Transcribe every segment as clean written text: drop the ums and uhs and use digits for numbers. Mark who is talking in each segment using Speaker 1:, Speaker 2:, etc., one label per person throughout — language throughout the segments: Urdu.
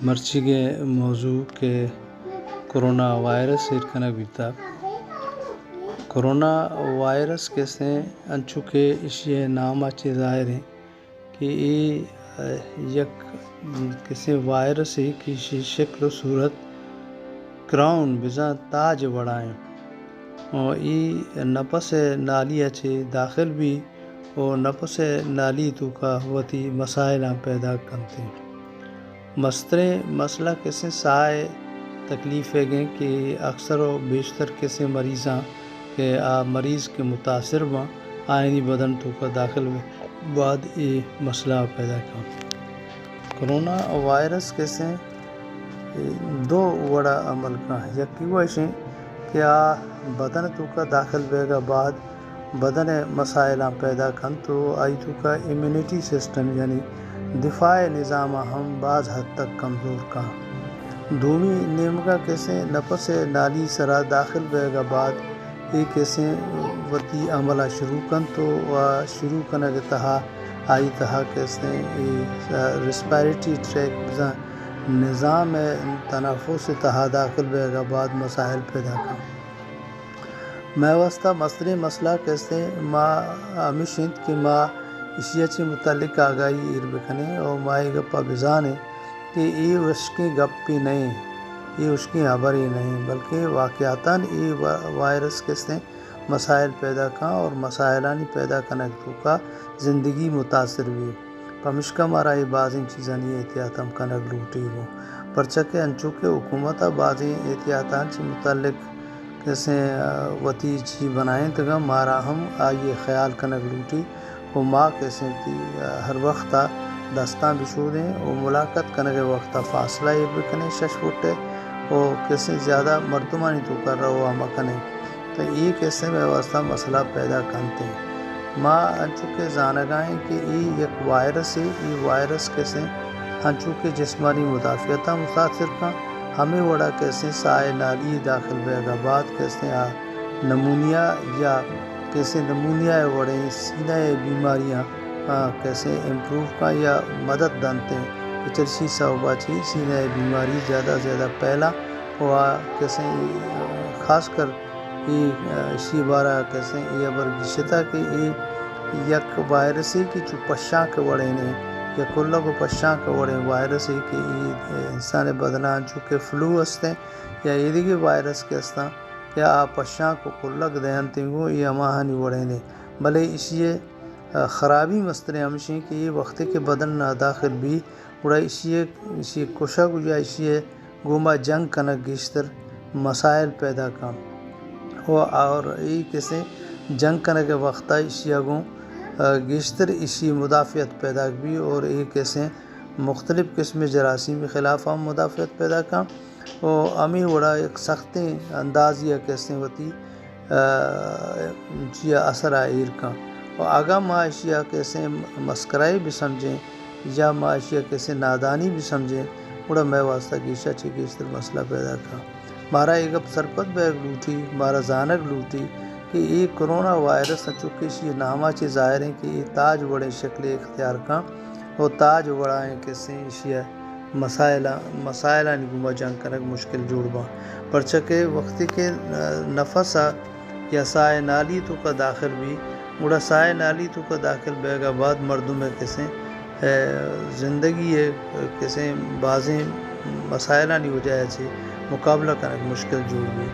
Speaker 1: مرچی کے موضوع کے کرونا وائرس کنک بیتا کرونا وائرس کیسے انچو کے اشیاء نام اچھے ظاہر ہیں کہ یہ یک کسی وائرس ہے کی شکل و صورت کراؤن بزا تاج بڑھائیں اور یہ نفس نالی اچھے داخل بھی اور نفس نالی تو کا وتی مسائل پیدا کرتے ہیں مسئلہ کیسے سائے تکلیف ہے گئے کہ اکثر و بیشتر کیسے مریضاں کہ مریض کے متاثر ہوا آئینی بدن تو کا داخل ہوئے بعد یہ مسئلہ پیدا کیا کرونا وائرس کیسے دو وڑا عمل کا یکی ویسے کہ بدن تو کا داخل ہوئے گا بعد بدن مسائل پیدا کن تو آئی تو کا امیونٹی سسٹم یعنی دفاعی نظام ہم بعض حد تک کمزور کا دومی نیمگا کیسے نفس نالی سرا داخل ہوئے گا بعد یہ کیسے وتی عملہ شروع کن تو شروع کرنے کے تہا آئی تہا کیسے ریسپائریٹری ٹریک نظام تنفس تہا داخل ہوئے گا بعد مسائل پیدا کن میں واسطہ مسئلہ کیسے ماں ہمیشہ کہ ماں اشیاء سے متعلق آگاہی بکھنے اور مائی گپا بزانے کہ یہ اس کی گپی نہیں یہ اس کی خبر ہی نہیں بلکہ واقعاتاً یہ وائرس کیسے مسائل پیدا کھاں اور مسائلانی پیدا کنک کا زندگی متاثر ہوئی پمشکا مارا یہ بعضیں چیزیں احتیاطم کنک لوٹی ہو پرچکے انچو کے حکومت بعضیں احتیاطان سے متعلق کیسے وتی چی بنائیں تگا مارا ہم آئیے خیال کنک لوٹی وہ ماں کیسے تھی ہر وقت دستاں بچھو دیں اور ملاقات کرنے کے وقت فاصلہ یہ بکنے شش فٹے اور کیسے زیادہ مردمانی تو کر رہا ہوا مکنے تو یہ کیسے میں واسطہ مسئلہ پیدا کرتے ہیں ماں انچوکے زانگائیں کہ یہ ایک وائرس ہے یہ وائرس کیسے انچوکے جسمانی مدافعتہ متاثر کا ہمیں وڑا کیسے سائے نالی داخل ہوئے گا بعد کیسے نمونیا یا کیسے نمونیا وڑے سینہ بیماریاں کیسے امپروو کا یا مدد دانتے ہیں کہ چرسی صحبہ چی سینہ بیماری زیادہ پہلا ہوا کیسے خاص کر یہ اسی بارہ کیسے یہ برگشتہ کہ یہ یک وائرسی کی جو پشاں کے وڑے نے یا کلہ کو پشاں کے وڑے وائرس ہے کہ یہ انسان بدنان چونکہ فلو ہستے یا یہ دیگے وائرس کے ہستا یا پشاں کو کلگ دہنتے گو یہ اماہانی وڑے نے بلے اسی خرابی مسترے ہمشیں کہ یہ وقت کے بدن نہ داخل بھی اڑا اسی کشک یا اسی گوما جنگ کنک گیشتر مسائل پیدا کام اور یہ کیسے جنگ کرنے کے وقت اسی اگوں گیشتر اسی مدافعت پیدا بھی اور یہ کیسے مختلف قسم جراثیم کے خلاف ہم مدافعت پیدا کام اور امی وڑا ایک سخت انداز یا کیسے ہوتی اثر آئیر کا اور آگاہ معاشیہ کیسے مسکرائی بھی سمجھیں یا معاشیہ کیسے نادانی بھی سمجھیں بڑا میں واسطہ گیشہ چی گیشتر مسئلہ پیدا کا مارا ایک اب سرپت بیگ لوٹی مارا زانک لوٹی کہ یہ کرونا وائرس چونکہ یہ نامہ چی ظاہر ہیں کہ یہ تاج وڑے شکل اختیار کا وہ تاج وڑائیں کیسے اشیاء مسائلہ نگوما جنگ کنک مشکل جوڑ با پرچکے وقتی کے نفس یا سائے نالی تو کا داخل بھی اڑا سائے نالی تو کا داخل بیگا بعد مردوں میں کیسے زندگی ہے کیسے بعضیں مسائلہ نہیں ہو جائے چھے مقابلہ کنک مشکل جوڑ بھی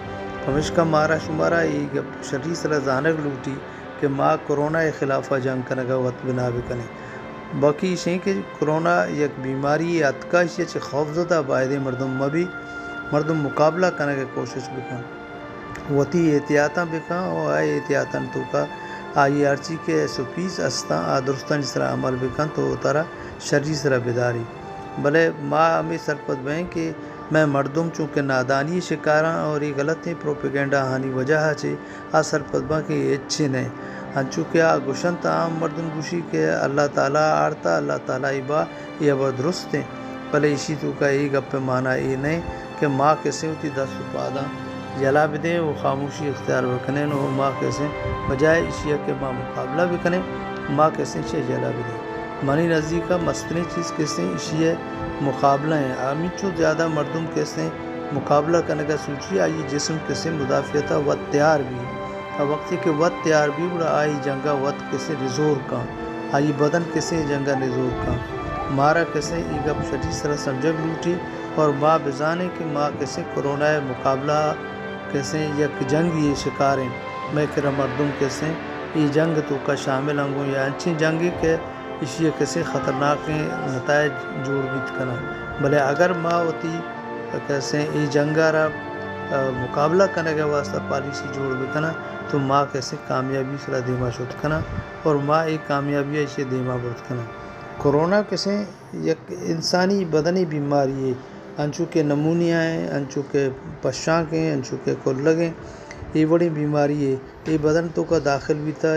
Speaker 1: ہمیشہ مارا شمارا یہ شریع سر زانک لوٹی کہ ماں کرونا خلاف جنگ کنک وقت بنا بھی کنے باقی اسیں کہ کرونا یک بیماری اتکا اسی چھ خوف زدہ باعدے مردم مقابلہ کرنے کی کوشش بکن وتی احتیاطاں بکن اور آئے احتیاطاں تو کا آئی ارچی کے سپیس استا درستان اس طرح عمل بکن تو ترہ شرعی سرا بیداری بلے ماں ہمیں سرپت بہیں کہ میں مردم چونکہ نادانی شکاراں اور یہ غلط ہیں پروپیگنڈا ہانی وجہ چھے سرپت بہیں کہ یہ اچھے نہیں چونکہ گوشن تام مردم گوشی کہ اللہ تعالیٰ آرتا اللہ تعالیٰ با یہ اب درست ہیں بلے اسی تو کا یہ گپ معنی یہ نہیں کہ ماں کیسے ہوتی دست پادا جلا بھی دیں وہ خاموشی اختیار بکنے وہ ماں کیسے بجائے اشیاء کے ماں مقابلہ بھی کریں ماں کیسے شے جلا بھی دیں منی نزدیک کا مستنی چیز کیسے اشیاء مقابلہ ہیں آمیچو زیادہ مردم کیسے مقابلہ کرنے کا سوچی آئی جسم کیسے مدافعتہ وقت تیار بھی وقتی کے وقت تیار بھی بڑا آئی جنگا وقت کیسے رزور کا آئی بدن کیسے جنگا رزور کا مارا کیسے ای گپ شدید طرح سمجھگ لوٹی اور ماں بزانے کہ ماں کیسے کرونا مقابلہ کیسے یک جنگی شکار ہیں میں کرا مردم کیسے ای جنگ تو کا شامل ہنگوں یا انچی جنگی کے اسی کیسے خطرناک نتائج جوڑ بیت کنا بھلے اگر ماں ہوتی کیسے ای جنگا را مقابلہ کرنے کے واسطہ پالیسی جوڑ بکنا تو ماں کیسے کامیابی سرا دیما شد کنا اور ماں ایک کامیابی اسے دیما برد کنا کرونا کیسے یک انسانی بدنی بیماری ہے انچو کے نمونیا ہیں انچو کے پشاک ہیں انچو کے کلگ ہیں یہ بڑی بیماری ہے یہ بدن تو کا داخل بھی تھا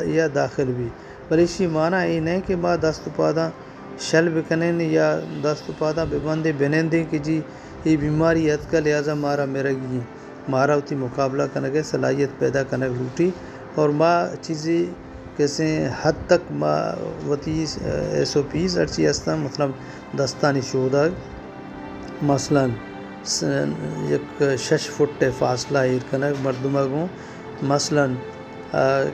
Speaker 1: یا داخل بھی بل اسی معنی یہ نہیں کہ ماں دست پادہ شل بکنیں یا دست پادہ ببندے بنندے کہ جی یہ بیماری حد کا لہٰذا مارا میرا گی ہیں مارا ہوتی مقابلہ کرنے کے صلاحیت پیدا کرنے لوٹی اور ماں چیزیں کیسے حد تک ماں وتی ایس او پیز ارچی ہستا مطلب دستانی شودہ مثلا یک 6 فٹ فاصلہ ایر کنک مردمہ گوں مثلا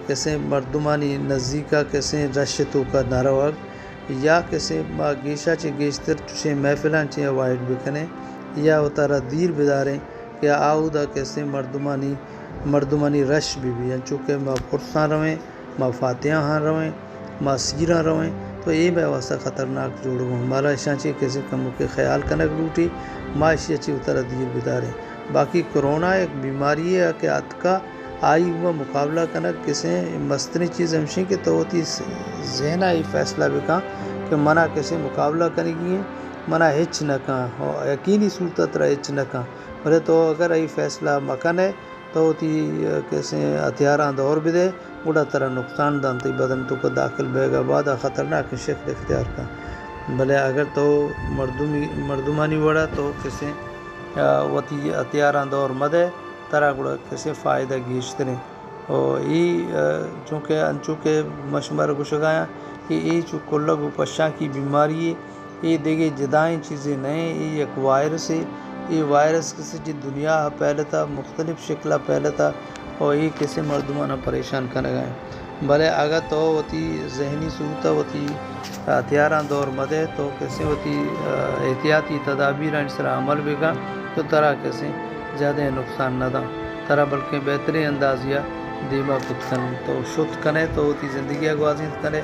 Speaker 1: کیسے مردمانی نزدیکا کیسے رشتوں کا نروگ یا کیسے ماں گیشا چے گیشتر چوشے محفلان چے اوائڈ بکنے یا اتارا دیر بداریں یا آؤدا کیسے مردمانی رش بھی چونکہ ماں پرساں رویں ماں فاتحہ ہاں رویں ماں سیرہ رویں تو یہ میں واسطہ خطرناک جوڑ گوں ہمارا اشانچی کیسے کموں کے خیال کنک لوٹی ماں اشی اچھی اتارا دیر بداریں باقی کرونا ایک بیماری ہے کہ اتکا آئی ہوا مقابلہ کنک کسے مستنی چیز ہمشی کہ تو ہوتی ذہنہ ہی فیصلہ بکا کہ منع کیسے مقابلہ کرے گی منع ہچ نہ کہاں یقینی صورت رہا ہچ نہ کہاں بھلے تو اگر ای فیصلہ مکن ہے تو ہوتی کیسے ہتھیاراں دور بھی دے بڑا طرح نقصان دانتی بدن تو کو داخل بے گا بعد خطرناک شکل اختیار کا بھلے اگر تو مردمانی وڑا تو کیسے وتی ہتھیاراں دور مدے طرح گڑا کیسے فائدہ گیشتریں اور چونکہ انچونکہ مشمر گشگایا کہ یہ چو کلگ و پشاں کی بیماری ہے یہ دیکھے جدائیں چیزیں نہیں یہ ایک وائرس ہے یہ وائرس کسی جی دنیا پہلے تھا مختلف شکلہ پہلے تھا اور یہ کیسے مردمانہ پریشان کرنے گئے بھلے اگر تو ہوتی ذہنی صورت ہوتی ہتھیاراں دور مدے تو کیسے ہوتی احتیاطی تدابیر اس طرح عمل بگا تو طرح کیسے زیادہ نقصان نہ دا طرح بلکہ بہترین اندازیہ دیما کت کن تو شت کنے تو ہوتی زندگی گوازیت کرے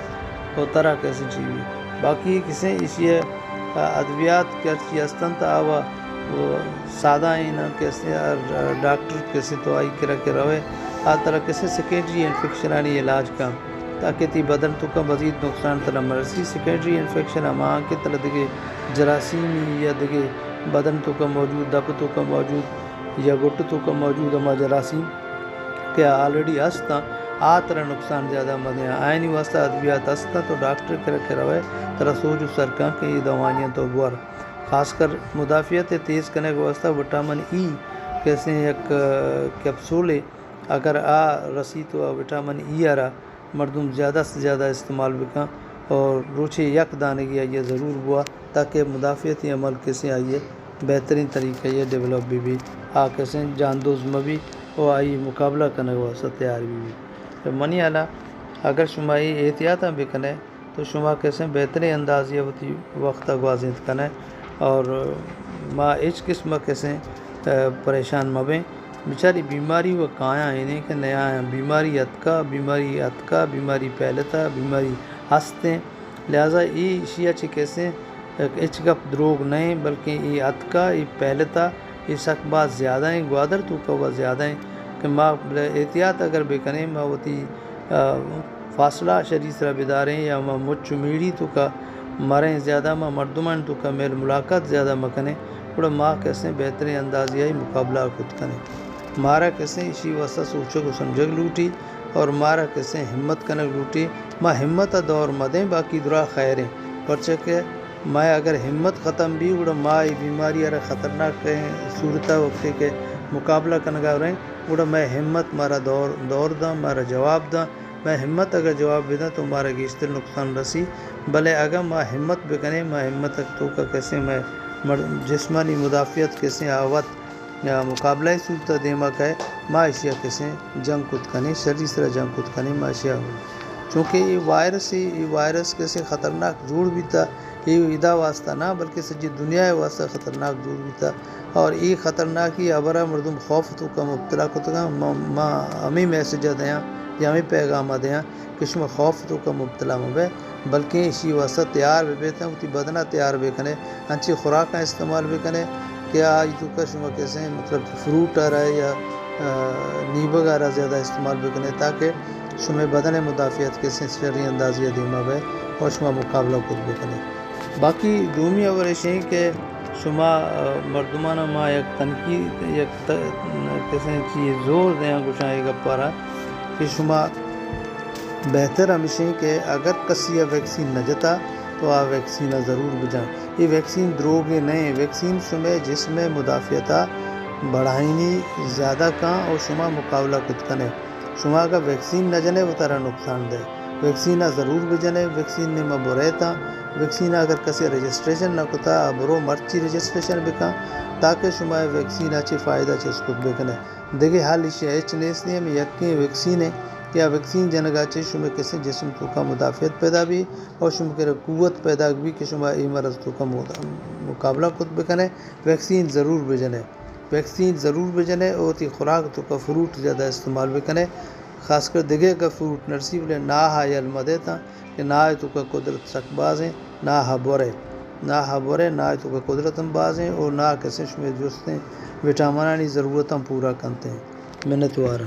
Speaker 1: تو طرح کیسے چیوی باقی کسے اسی ادویات کرچی استنت آوا سادہ ہی نہ کیسے ڈاکٹر کیسے تو آئی کرا کے روے آ طرح کیسے سیکنڈری انفیکشنانی علاج کا تاکہ تی بدن تو کا مزید نقصان طرح مرسی سیکنڈری انفیکشن ہماں کے طرح دیکھے جراثیمی یا دیکھے بدن تو کا موجود دب تو کا موجود یا گٹ تو کا موجود ہما جراثیم کہ آلریڈی ہستا آ طرح نقصان زیادہ مدیں آئینی واسطہ ادویات ہستا تو ڈاکٹر کے رکھے روے طرح سوچ سرکاں کہ یہ دوائیاں تو بور خاص کر مدافعت تیز کرنے کے واسطہ وٹامن ای کیسے ایک کیپسول ہے اگر رسی تو وٹامن ای آ رہا مردم زیادہ سے زیادہ استعمال بکا اور روچے یک دانے کی آئیے ضرور ہوا تاکہ مدافعتی عمل کیسے آئیے بہترین طریقہ یہ ڈیولپ بھی کیسے جاندوز میں بھی وہ آئی مقابلہ کرنے کے واسطہ تیار بھی منی اعلیٰ اگر شما یہ احتیاطاں بھی کنے تو شما کیسے بہترین انداز یہ ہوتی وقت گوازیت کنے اور ماں اس قسم کیسے پریشان مبیں بیچاری بیماری وہ کایا انہیں کہ نیا بیماری اتکا بیماری پہلتا بیماری ہستے لہٰذا یہ اشیاء چی کیسے اچ گپ دروگ نہیں بلکہ یہ اتکا یہ پہلتا یہ سک بات زیادہ ہیں گوادر تو کا وہ زیادہ ہیں کہ ماں احتیاط اگر بے کریں ماں ہوتی فاصلہ شریف طرح بداریں یا ماں مچ میڑی تو کا مریں زیادہ ماں مردمان تو کا میل ملاقات زیادہ مکنے بڑا ماں کیسے بہترین انداز یہی مقابلہ خود کریں مارا کیسے اسی واسطہ سوچو کو سمجھگ لوٹی اور مارا کیسے ہمت کنک لوٹی ماں ہمت دور مدیں باقی درا خیریں پرچہ کہ میں اگر ہمت ختم بھی بڑا ماں بیماری ارے خطرناک صورتہ وقت کے مقابلہ کنگا رہیں بڑا میں ہمت مارا دور دا مارا جواب دا میں ہمت اگر جواب بیدا تو مارا گیشتر نقصان رسی بلے اگر ما ہمت بکنے ما ہمت تو کا کیسے میں جسمانی مدافعت کیسے آوت یا مقابلہ صورت دیما کہ ما اشیاء کیسے جنگ کت کنے شری سرا جنگ کت کنے ما اشیاء چونکہ یہ وائرس کیسے خطرناک جوڑ بھی تھا یہ ادا واسطہ نہ بلکہ سجی دنیا واسطہ خطرناک جوڑ بھی تھا اور یہ خطرناک ہی ابرا مردم خوف تو کا مبتلا کو تو ما ہمیں میسیج دیاں یا ہمیں پیغام دیاں کہ شما خوف تو کا مبتلا مبے بلکہ اسی واسطہ تیار بھی بیتے ہیں بدنہ تیار بھی کنے انچی خوراک کا استعمال بھی کنے کہ آج تو کا شما کیسے مطلب فروٹ آ رہا ہے یا نیبگ آ رہا زیادہ استعمال بھی کنے تاکہ شما بدن مدافعت کیسے شرعی اندازی دیما بے اور شما مقابلہ خود بھی کنے باقی دومی اور ایشیں کہ شما مردمانہ ما یک تنقید یک کیسے چیز زور دیں کچھ آئے گا پارا کہ شما بہتر ہمیشہ کہ اگر کسی ویکسین نہ جتا تو آ ویکسینہ ضرور بجائیں یہ ویکسین دروگے نہیں ویکسین شما جسم مدافعتہ بڑھائنی زیادہ کاں اور شما مقابلہ کت کنے شما کا ویکسین نہ جنے وہ ترہ نقصان دے ویکسینہ ضرور بجنے ویکسین نے میں بریتا ویکسینہ اگر کسی رجسٹریشن نہ کتا برو مرچی رجسٹریشن بکاں تاکہ شما ویکسین اچھی فائدہ چیز کت بکنے دیکھے حال اسی ایچ نیس نہیں ہمیں یقین ویکسین ہے یا ویکسین جنگا چاہیے شما کسی جسم تو کا مدافعت پیدا بھی اور شما کے قوت پیدا بھی کہ شما ای مرض تو کا مقابلہ کت بکنے ویکسین ضرور بجنے اور تی خوراک تو کا فروٹ زیادہ استعمال بکنے خاص کر دگے کا فروٹ نرسی بلے نہ ہا یا علم دیتا کہ نہ تو کا قدرت سک باز ہیں نہ ہا بورے نہ تو کا قدرت ہم باز ہیں اور نہ کسی شما جوستیں وٹامنانی ضرورت ہم پورا کرتے ہیں محنت وارا